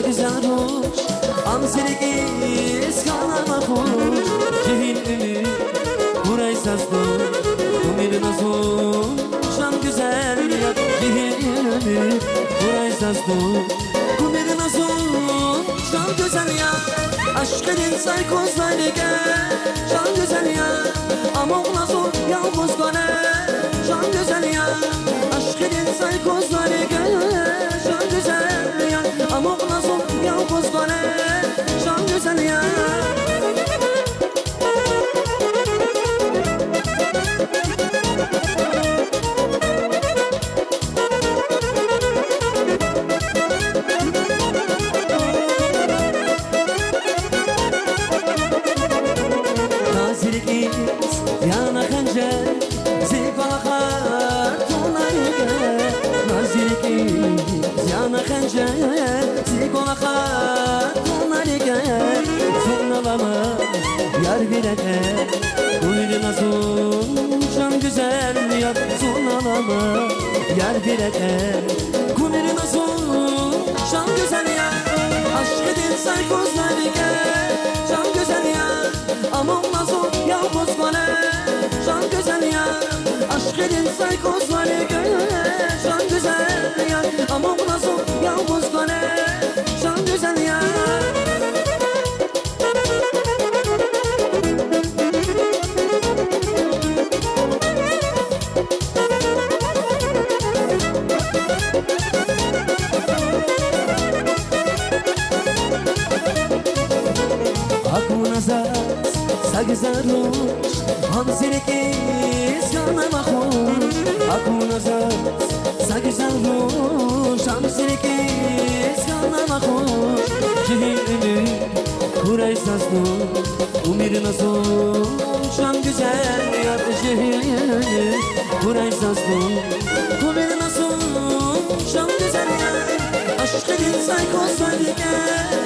güzel hoş Amsirgiz kanama hoş Cehil ümit Burayı sazdı Umir nazım Şam güzel yat Cehil ümit Burayı sazdı Umir nazım Şam güzel yat Aşk edin saykozları gel Şam güzel yat Amok nazım yalnız bana Şam güzel yat Aşk edin saykozları gel Şam güzel yat Amok nazım yalnız bana Şam güzel yat Yana kancer Zifahar Tunayge Nazirkiz Yana kancer Zifahar Tunayge Zurnalama Yar bireke Uydu nazım Şam güzel yap Zurnalama Yar bireke Kuneri nazım Şam güzel yap Aşk edin saykozları gel Şam güzel yap Amon nazım yalnız bana Şan güzel ya Aşk edin saykozları gel Şan güzel ya Amon nazım yalnız bana Şan güzel ya Akuna zat Sagzarush Hamsirkiz kanama hoş Akuna zat Sagzarush Hamsirkiz kanama hoş Cehil ümit Kuray sazlı Umir nazım Şam güzel yat Cehil ümit Kuray sazlı Umir nazım Şam güzel yat Aşk edin saykozları gel